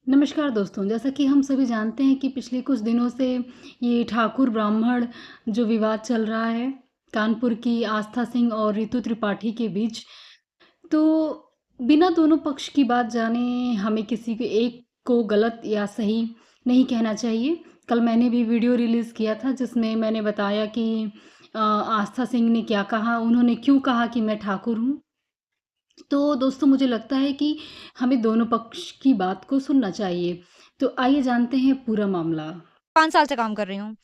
नमस्कार दोस्तों, जैसा कि हम सभी जानते हैं कि पिछले कुछ दिनों से ये ठाकुर ब्राह्मण जो विवाद चल रहा है, कानपुर की आस्था सिंह और रितु त्रिपाठी के बीच, तो बिना दोनों पक्ष की बात जाने हमें किसी को एक को गलत या सही नहीं कहना चाहिए। कल मैंने भी वीडियो रिलीज़ किया था जिसमें मैंने बताया कि आस्था सिंह ने क्या कहा, उन्होंने क्यों कहा कि मैं ठाकुर हूँ। तो दोस्तों मुझे लगता है कि हमें दोनों पक्ष की बात को सुनना चाहिए। तो आइए जानते हैं पूरा मामला। 5 साल से काम कर रही हूँ।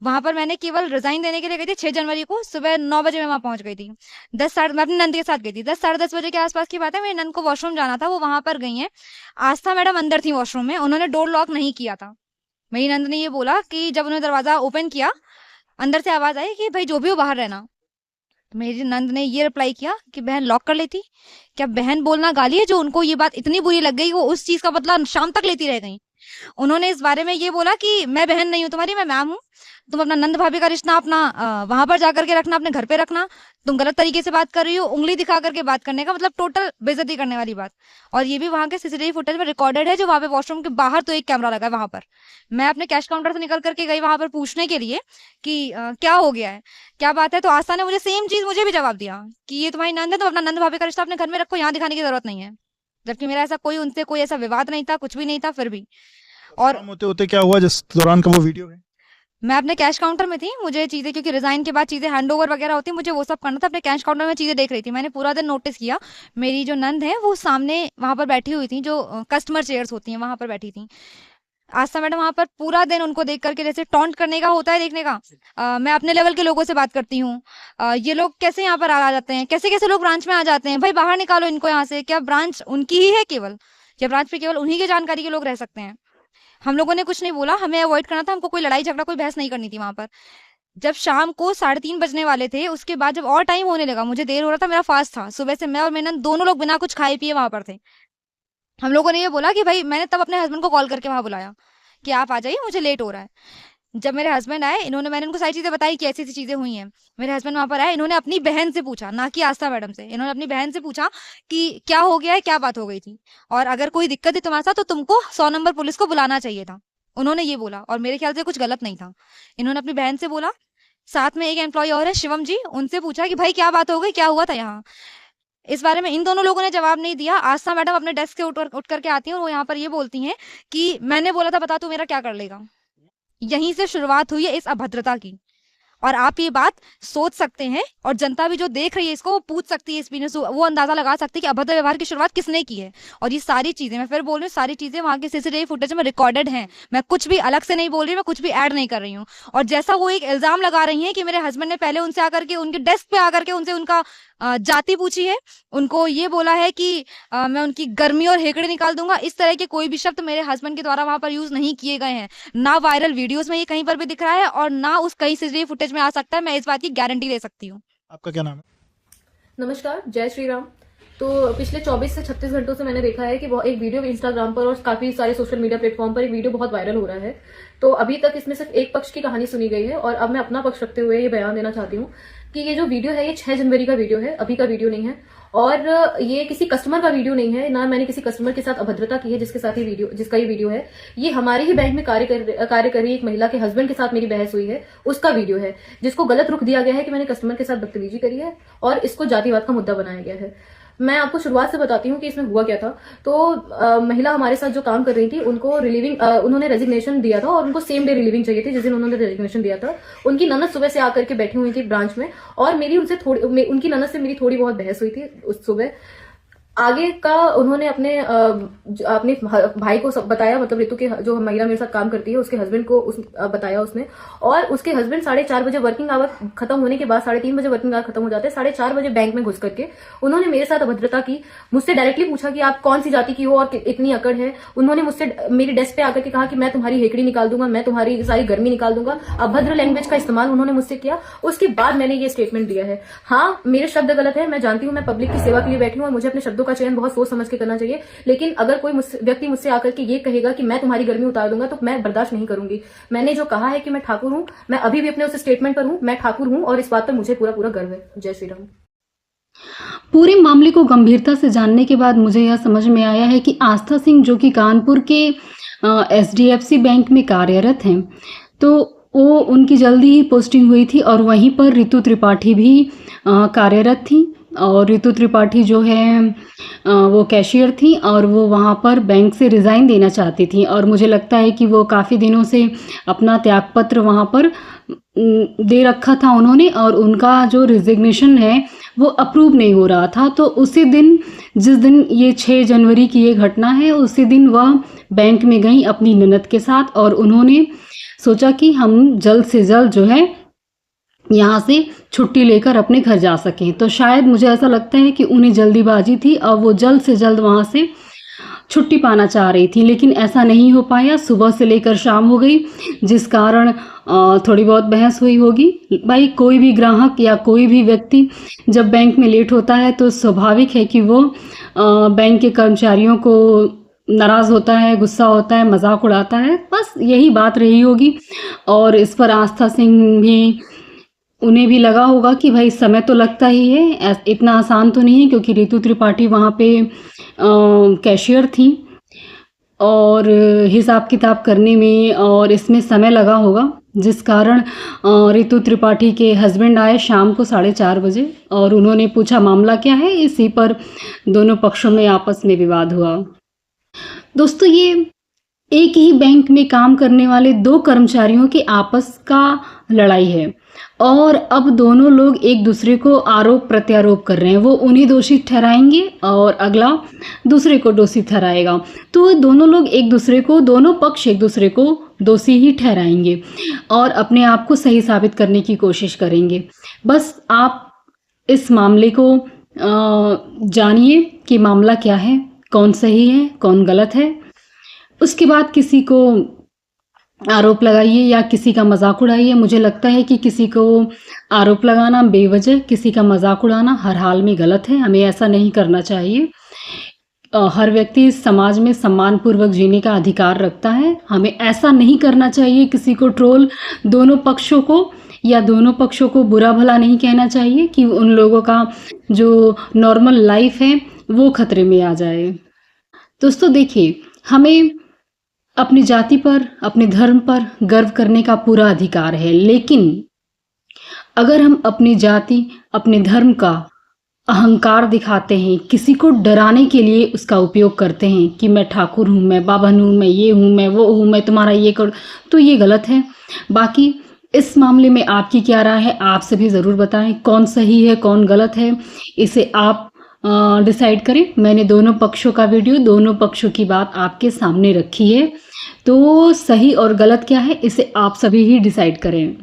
वहाँ पर मैंने केवल रिज़ाइन देने के लिए गई थी 6 जनवरी को सुबह 9 बजे मैं वहाँ पहुँच गई थी। 10 साढ़े मैं अपनी नंद के साथ गई थी। 10 साढ़े 10 बजे के आस-पास की बात है, मेरी नंद को वॉशरूम जाना था, वो वहाँ पर गई हैं। आस्था मैडम अंदर थी वॉशरूम में, उन्होंने डोर लॉक नहीं किया था। मेरी नंद ने ये बोला कि जब उन्होंने दरवाज़ा ओपन किया, अंदर से आवाज़ आई कि भई जो भी हो बाहर रहना। तो मेरी नंद ने ये रिप्लाई किया कि बहन लॉक कर लेती। क्या बहन बोलना गाली है? जो उनको ये बात इतनी बुरी लग गई, वो उस चीज़ का बदला शाम तक लेती रह गईं। उन्होंने इस बारे में ये बोला कि मैं बहन नहीं हूँ तुम्हारी, मैं मैम हूँ। तुम अपना नंद भाभी का रिश्ता अपना वहां पर जाकर के रखना, अपने घर पे रखना। तुम गलत तरीके से बात कर रही हो, उंगली दिखा करके बात करने का मतलब टोटल बेइज्जती करने वाली बात। और ये भी वहां के सीसीटीवी फुटेज में रिकॉर्डेड है, जो वहां पे वॉशरूम के बाहर तो एक कैमरा लगा है वहां पर। मैं अपने कैश काउंटर से निकल करके गई वहां पर पूछने के लिए कि क्या हो गया है, क्या बात है। तो आस्था ने मुझे सेम चीज मुझे भी जवाब दिया कि ये तुम्हारी नंद है, तो अपना नंद भाभी का रिश्ता अपने घर में रखो, यहाँ दिखाने की जरूरत नहीं है। जबकि मेरा ऐसा कोई उनसे कोई ऐसा विवाद नहीं था, कुछ भी नहीं था, फिर भी। और काम होते होते क्या हुआ जिस दौरान का वो वीडियो है? मैं अपने कैश काउंटर में थी, मुझे चीज़ें क्योंकि रिज़ाइन के बाद चीज़ें हैंडओवर वगैरह होती है, मुझे वो सब करना था। अपने कैश काउंटर में चीज़ें देख रही थी, मैंने पूरा दिन नोटिस किया। मेरी जो नंद है वो सामने वहाँ पर बैठी हुई थी, जो कस्टमर चेयर्स होती हैं वहाँ पर बैठी थी। आस्था मैडम वहाँ पर पूरा दिन उनको देख करके, जैसे टॉन्ट करने का होता है देखने का, मैं अपने लेवल के लोगों से बात करती हूँ। ये लोग कैसे यहाँ पर आ जाते हैं, कैसे कैसे लोग ब्रांच में आ जाते हैं, भाई बाहर निकालो इनको यहाँ से। क्या ब्रांच उनकी ही है केवल? या ब्रांच पे केवल उन्हीं के जानकारी के लोग रह सकते हैं? हम लोगों ने कुछ नहीं बोला, हमें अवॉइड करना था, हमको कोई लड़ाई झगड़ा कोई बहस नहीं करनी थी वहां पर। जब शाम को 3:30 बजने वाले थे, उसके बाद जब और टाइम होने लगा, मुझे देर हो रहा था, मेरा फास्ट था सुबह से, मैं और मेनन दोनों लोग बिना कुछ खाए पिए वहां पर थे। हम लोगों ने ये बोला कि भाई, मैंने तब अपने हस्बैंड को कॉल करके वहां बुलाया कि आप आ जाइए, मुझे लेट हो रहा है। जब मेरे हस्बैंड आए, इन्होंने मैंने उनको सारी चीजें बताई कि ऐसी ऐसी चीजें हुई हैं। मेरे हस्बैंड वहां पर आए, इन्होंने अपनी बहन से पूछा, ना कि आस्था मैडम से, इन्होंने अपनी बहन से पूछा कि क्या हो गया है, क्या बात हो गई थी, और अगर कोई दिक्कत है तुम्हारे साथ तो तुमको 100 नंबर पुलिस को बुलाना चाहिए था। उन्होंने ये बोला, और मेरे ख्याल से कुछ गलत नहीं था। इन्होंने अपनी बहन से बोला, साथ में एक एम्प्लॉय और है शिवम जी, उनसे पूछा कि भाई क्या बात हो गई, क्या हुआ था यहाँ। इस बारे में इन दोनों लोगों ने जवाब नहीं दिया। आस्था मैडम अपने डेस्क से उठ करके आती हैं और वो यहाँ पर ये बोलती हैं कि मैंने बोला था बता तू मेरा क्या कर लेगा। यहीं से शुरुआत हुई है इस अभद्रता की। और आप ये बात सोच सकते हैं, और जनता भी जो देख रही है इसको, वो पूछ सकती है, इस बिजनेस वो अंदाजा लगा सकती है कि अभद्र व्यवहार की शुरुआत किसने की है। और ये सारी चीजें, मैं फिर बोल रही हूँ, सारी चीजें वहां के सीसीटीवी फुटेज में रिकॉर्डेड हैं। मैं कुछ भी अलग से नहीं बोल रही, मैं कुछ भी ऐड नहीं कर रही हूँ। और जैसा वो एक इल्जाम लगा रही हैं कि मेरे हस्बैंड ने पहले उनसे आकर के, उनके डेस्क पे आकर के उनसे उनका जाति पूछी है, उनको ये बोला है कि मैं उनकी गर्मी और हेकड़े निकाल दूंगा, इस तरह के कोई भी शब्द मेरे हस्बैंड के द्वारा वहां पर यूज नहीं किए गए हैं। ना वायरल वीडियोस में ये कहीं पर भी दिख रहा है, और ना उस कहीं सीसीटीवी फुटेज में आ सकता है, मैं इस बात की गारंटी ले सकती हूँ। आपका क्या नाम है? नमस्कार, जय श्री राम। तो पिछले 24 से 36 घंटों से मैंने देखा है कि एक वीडियो इंस्टाग्राम पर और काफी सारे सोशल मीडिया प्लेटफॉर्म पर एक वीडियो बहुत वायरल हो रहा है। तो अभी तक इसमें सिर्फ एक पक्ष की कहानी सुनी गई है, और अब मैं अपना पक्ष रखते हुए ये बयान देना चाहती हूँ कि ये जो वीडियो है ये 6 जनवरी का वीडियो है, अभी का वीडियो नहीं है। और ये किसी कस्टमर का वीडियो नहीं है, ना मैंने किसी कस्टमर के साथ अभद्रता की है जिसके साथ ये वीडियो, जिसका ये वीडियो है। ये हमारे ही बैंक में कार्य कर रही एक महिला के हस्बैंड के साथ मेरी बहस हुई है, उसका वीडियो है, जिसको गलत रुख दिया गया है कि मैंने कस्टमर के साथ बदतमीजी करी है, और इसको जातिवाद का मुद्दा बनाया गया है। मैं आपको शुरुआत से बताती हूँ कि इसमें हुआ क्या था। तो महिला हमारे साथ जो काम कर रही थी, उनको उन्होंने रेजिग्नेशन दिया था, और उनको सेम डे रिलीविंग चाहिए थी जिस दिन उन्होंने रेजिग्नेशन दिया था। उनकी ननद सुबह से आकर के बैठी हुई थी ब्रांच में, और उनकी ननद से मेरी थोड़ी बहुत बहस हुई थी उस सुबह। आगे का उन्होंने अपने भाई को सब बताया, मतलब रितु के जो महिला मेरे साथ काम करती है उसके हस्बैंड को बताया उसने। और उसके हस्बैंड 4:30 बजे वर्किंग आवर खत्म होने के बाद, 3:30 बजे वर्किंग आवर खत्म हो जाते हैं, 4:30 बजे बैंक में घुस करके उन्होंने मेरे साथ अभद्रता की। मुझसे डायरेक्टली पूछा कि आप कौन सी जाति की हो और इतनी अकड़ है। उन्होंने मुझसे मेरी डेस्क पे आकर के कहा कि मैं तुम्हारी हेकड़ी निकाल दूंगा, मैं तुम्हारी सारी गर्मी निकाल दूंगा। अभद्र लैंग्वेज का इस्तेमाल उन्होंने मुझसे किया। उसके बाद मैंने ये स्टेटमेंट दिया है। हाँ, मेरे शब्द गलत है, मैं जानती हूँ, मैं पब्लिक की सेवा के लिए बैठी हूँ और मुझे अपने शब्दों का चयन बहुत सोच समझ के करना चाहिए। लेकिन अगर कोई व्यक्ति मुझसे आकर के ये कहेगा कि मैं तुम्हारी गर्मी उतार दूंगा, तो मैं बर्दाश्त नहीं करूंगी। मैंने जो कहा है कि मैं ठाकुर हूं, मैं अभी भी अपने उस स्टेटमेंट पर हूं, मैं ठाकुर हूं, और इस बात पर मुझे पूरा पूरा गर्व है। जय श्री राम। पूरे मामले को गंभीरता से जानने के बाद मुझे यह समझ में आया है कि आस्था सिंह, जो कि कानपुर के HDFC बैंक में कार्यरत हैं, तो वो उनकी जल्दी ही पोस्टिंग हुई थी और वहीं पर रितु त्रिपाठी भी कार्यरत थी। और रितु त्रिपाठी जो है वो कैशियर थी और वो वहाँ पर बैंक से रिज़ाइन देना चाहती थी, और मुझे लगता है कि वो काफ़ी दिनों से अपना त्यागपत्र वहाँ पर दे रखा था उन्होंने, और उनका जो रिजिग्नेशन है वो अप्रूव नहीं हो रहा था। तो उसी दिन, जिस दिन ये 6 जनवरी की ये घटना है, उसी दिन वह बैंक में गई अपनी ननद के साथ, और उन्होंने सोचा कि हम जल्द से जल्द जो है यहाँ से छुट्टी लेकर अपने घर जा सकें। तो शायद मुझे ऐसा लगता है कि उन्हें जल्दीबाजी थी और वो जल्द से जल्द वहाँ से छुट्टी पाना चाह रही थी, लेकिन ऐसा नहीं हो पाया। सुबह से लेकर शाम हो गई, जिस कारण थोड़ी बहुत बहस हुई होगी। भाई, कोई भी ग्राहक या कोई भी व्यक्ति जब बैंक में लेट होता है तो स्वाभाविक है कि वो बैंक के कर्मचारियों को नाराज़ होता है, गुस्सा होता है, मजाक उड़ाता है। बस यही बात रही होगी। और इस पर आस्था सिंह भी, उन्हें भी लगा होगा कि भाई समय तो लगता ही है, इतना आसान तो नहीं है, क्योंकि रितु त्रिपाठी वहाँ पे कैशियर थी और हिसाब किताब करने में और इसमें समय लगा होगा, जिस कारण रितु त्रिपाठी के हस्बैंड आए शाम को 4:30 बजे और उन्होंने पूछा मामला क्या है। इसी पर दोनों पक्षों में आपस में विवाद हुआ। दोस्तों, ये एक ही बैंक में काम करने वाले 2 कर्मचारियों के आपस का लड़ाई है और अब दोनों लोग एक दूसरे को आरोप प्रत्यारोप कर रहे हैं। वो उन्हें दोषी ठहराएंगे और अगला दूसरे को दोषी ठहराएगा। तो दोनों लोग एक दूसरे को, दोनों पक्ष एक दूसरे को दोषी ही ठहराएंगे और अपने आप को सही साबित करने की कोशिश करेंगे। बस आप इस मामले को जानिए कि मामला क्या है, कौन सही है, कौन गलत है। उसके बाद किसी को आरोप लगाइए या किसी का मजाक उड़ाइए। मुझे लगता है कि किसी को आरोप लगाना बेवजह, किसी का मजाक उड़ाना हर हाल में गलत है। हमें ऐसा नहीं करना चाहिए। हर व्यक्ति इस समाज में सम्मानपूर्वक जीने का अधिकार रखता है। हमें ऐसा नहीं करना चाहिए, किसी को ट्रोल, दोनों पक्षों को या दोनों पक्षों को बुरा भला नहीं कहना चाहिए कि उन लोगों का जो नॉर्मल लाइफ है वो खतरे में आ जाए। दोस्तों देखिए, हमें अपनी जाति पर, अपने धर्म पर गर्व करने का पूरा अधिकार है, लेकिन अगर हम अपनी जाति, अपने धर्म का अहंकार दिखाते हैं, किसी को डराने के लिए उसका उपयोग करते हैं कि मैं ठाकुर हूँ, मैं बाभन हूँ, मैं ये हूँ, मैं वो हूँ, मैं तुम्हारा ये कर, तो ये गलत है। बाकी इस मामले में आपकी क्या राय है, आप सभी ज़रूर बताएं। कौन सही है, कौन गलत है, इसे आप डिसाइड करें। मैंने दोनों पक्षों का वीडियो, दोनों पक्षों की बात आपके सामने रखी है, तो सही और गलत क्या है इसे आप सभी ही डिसाइड करें।